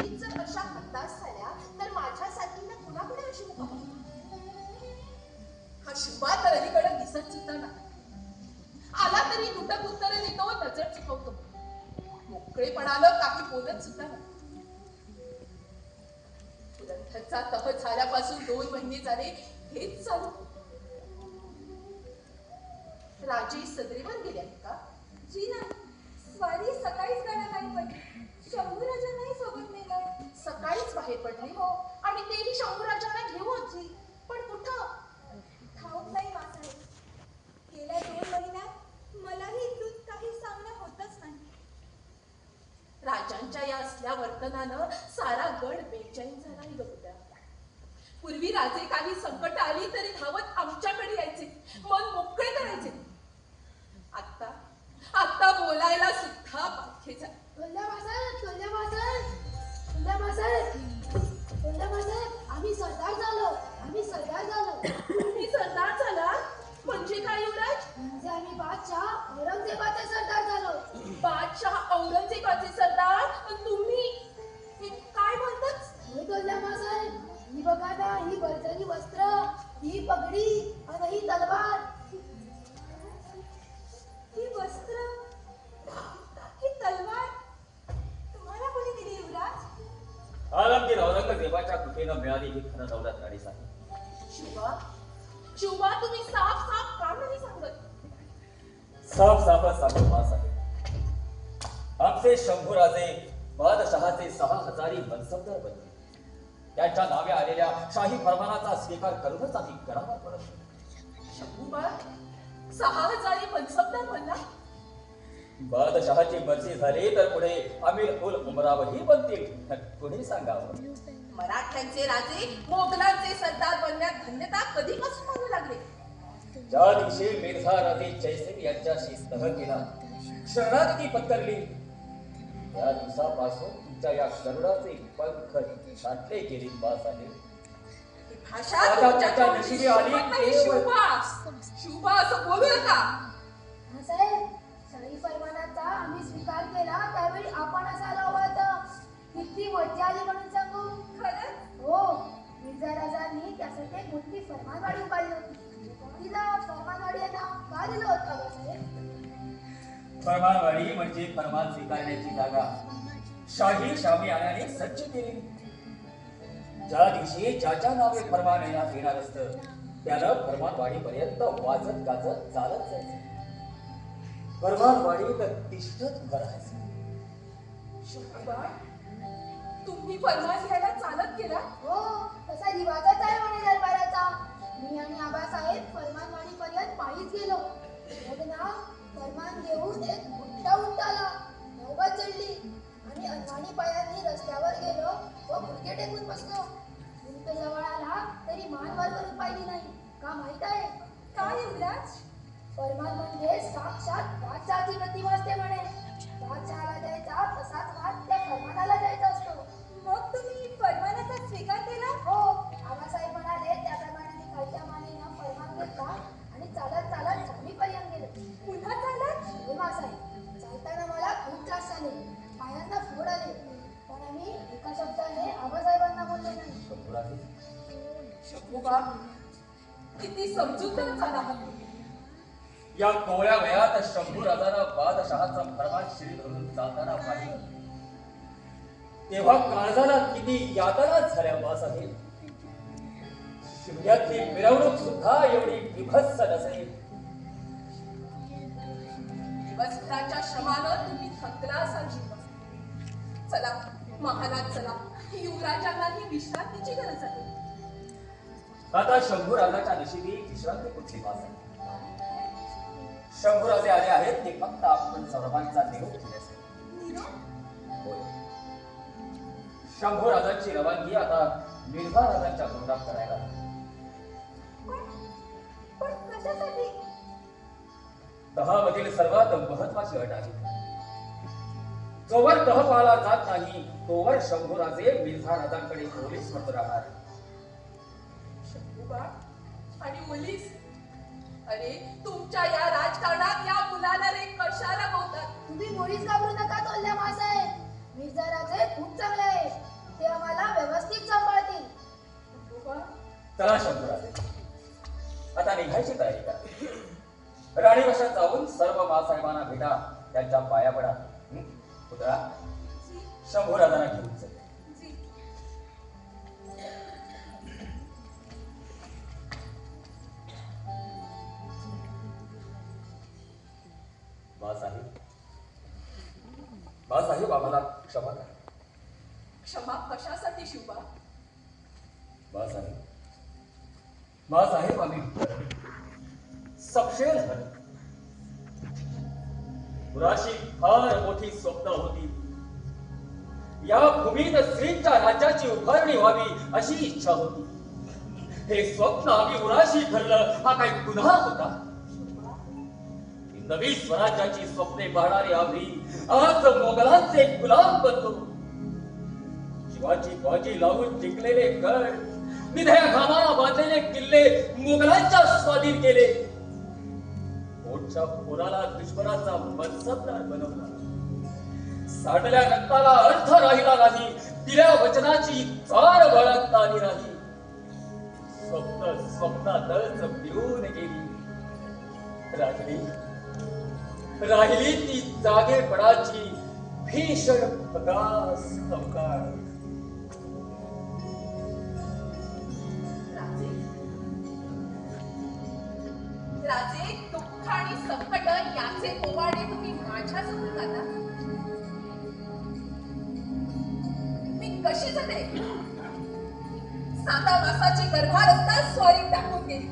मीच जर अशा हताश झाल्या तर माझ्यासाठी ना कुणाकडे अशी मुका हा शुभा तर अलीकडे दिसत सुद्धा नाही. आला तरी लुटक उत्तर देतो, नजर चुकवतो. मोकळेपणानं काही बोलत सुद्धा नाही. पुरंदरचा तह झाल्यापासून 2 महिने झाले हेच चालू. राजे सदरीवर गेले आहेत का? जी नाही, स्वारी सकाळीच गाण्यात आई पडली. शंभूराजांनाही सोबत नेलं. सकाळीच बाहेर पडले हो, आणि तेही शंभूराजांना घेऊन. जी पण कुठं ठाऊक नाही मासाहेब. गेल्या 2 महिन्यात मलाही इथून काही सांगणं होतच नाही. राजांच्या या असल्या वर्तनानं सारा गड बेचैन झाला बघूया. पूर्वी राजे काही संकट आली तरी धावत आमच्याकडे यायचे, मन मोकळे करायचे. आता बोलायला सुद्धा बाकी झाले. आम्ही सरदार झालो. तुम्ही सरदार झाला म्हणजे काय युवराज? म्हणजे आम्ही बादशाह औरंगजेबाचे सरदार झालो. बादशाह औरंगजेबाचे सरदार? तुम्ही काय म्हणतात? ही बघा ना, ही बर्जरी वस्त्र, ही पगडी आणि ही तलवार. ही वस्त्र, ही तलवार तुम्हाला कोणी दिली युवराज? आलमगीर औरंगजेबाच्या कृपेनं मिळाली ही खरं दौलत गाडीच आहे. शिवा तुम्ही साफ का नाही सांगत? साफच सांगतो मासाहेब. आमचे शंभूराजे बादशहाचे 6000 मनसबदार बनले. त्यांच्या नावे आलेल्या शाही फरमानाचा स्वीकार करूनच आम्ही करारात परतलो. शंभूबा 6000 मनसबदार बनला? बादशहाची मर्जी झाली तर पुढे अमीर उल उमरावही बनतील. कुणी सांगावं? मराठ्यांचे राजे मोगलांचे सरदार बनण्यात धन्यता कधीपासून मानू लागले? ज्या दिवशी मिर्झा राजे जयसिंग यांच्याशी तह केला, शरणागती पत्करली, त्या दिवसापासून तुमच्या या गरुडाचे पंख छाटले गेले बासाहेब. भाषा तुमच्या नशिबी आली. शुभा असं बोलू नका. साहेब, शाही फरमानाचा आम्ही स्वीकार केला त्यावेळी आपण असायला हवं होतं. किती मज्जा आली म्हणून सांगू. खरंच? हो, मिर्झा राजांनी त्यासाठी एक मोठी फरमानवाडी उभारली होती. तिला फरमानवाडी हे नाव का दिलं होतं साहेब? फरमानवाडी म्हणजे फरमान स्वीकारण्याची जागा. शाही शामियानाने सज्ज केली. ज्या दिवशी ज्याच्या नावे फरमान येणार असतं त्यानं फरमानवाडीपर्यंत वाजत गाजत चालत जायचं. फरमानवाडीत तिष्ठत उभं राहायचं. शुभा, तुम्ही फरमान घ्यायला चालत गेला? हो, तसा रिवाजच आहे म्हणे दरबाराचा. मी आणि आबासाहेब फरमानवाडीपर्यंत पायीच गेलो. मग ना फरमान घेऊन एक मोठा उंट आला. नौबत चढली आणि अनवाणी पायांनी रस्त्यावर गेलो व गुडघे टेकून बसलो. उंट जवळ आला तरी मान वर करून पाहिली नाही. का माहित आहे? काय युवराज? फरमान म्हणजे साक्षात बादशहाची प्रतिमा असते म्हणे. बादशहाला द्यायचा तसाच मान त्या फरमानाला द्यायचा असतो. मग तुम्ही फरमानाचा स्वीकार केला? हो, आबासाहेब म्हणाले त्याप्रमाणे मी खालच्या मानेनं फरमान घेतला आणि चालत छावणीपर्यंत गेलो. पुन्हा चालत? हो मासाहेब, चालताना मला खूप त्रास झाले. पायांना फोड आले, पण आम्ही एका शब्दाने आबासाहेबांना बोललो नाही. शंभूबा, किती समजूतदार झाला हा. या कोवळ्या वयात शंभू राजाला बादशहाचा फरमान शिरी धरून जाताना पाहिलं तेव्हा काळजाला किती यातना झाल्या बासाहेब. शिमग्यातली मिरवणूक सुद्धा एवढी विभत्स नसेल. दिवसभराच्या श्रमानं तुम्ही थकला असाल शिवा. चला महालात चला, युवराजांनाही विश्रांतीची गरज आहे. आता शंभू राजाच्या नशिबी विश्रांती कुठली बासाहेब. शंभूराजे आले आहेत ते फक्त आपण सर्वांचा निरोप घेण्यासाठी. होय, शंभू राजांची रवानगी आता मिर्झा राजांच्या तोंडात करायला. पण कशासाठी? तहामधील सर्वात महत्वाची अट आहे. जोवर तह पाळला जात नाही तोवर शंभूराजे मिर्झा राजांकडे पोलीस म्हणून राहणार. शंभूबा आणि ओलीस, अरे तुमच्या या राजकारणात या मुलाला रे कशाला बोलतात? तुम्ही मुळीच घाबरू नका तोल्ल्या मासाहेब. मिर्झा राजे खूप चांगले आहे. चला शंभूराजे, आता निघायची तयारी करा. राणीवशात जाऊन सर्व मासाहेबांना भेटा, त्यांच्या पाया पडा. पुतळा जी शंभूराजांना घेऊन चल. जी बासाहेब आम्हाला क्षमा करा. क्षमा कशासाठी शिवबा? बासाहेब आम्ही सपशेल हरलो. पुराशी फार मोठी स्वप्न होती. या भूमीत स्त्रीच्या राज्याची उभारणी व्हावी अशी इच्छा होती. हे स्वप्न आम्ही उराशी ठरलं हा काही गुन्हा होता? नवी स्वराज्याची स्वप्ने पाहणारे आम्ही आज मोगलांचे गुलाम बनतो. शिवाची बाजी लावून जिंकलेले गड, निधया घामाला बांधलेले किल्ले मोगलांच्या स्वाधीन केले. पोटच्या पोराला दुश्मनाचा मनसबदार बनवला. साठल्या रक्ताला अर्थ राहिला नाही, दिल्या वचनाची चार बाळगता आली नाही. स्वप्नातच पिऊन गेली. राहिली ती जागेपणाची भीषण प्रकाश अवकाळ. राजे राजे, दुःख आणि संकट याचे पोवाडे तुम्ही माझ्यासमोर गाता. मी कशी जगले? 7 मासाची गर्भावस्था स्वारी टाकून गेली.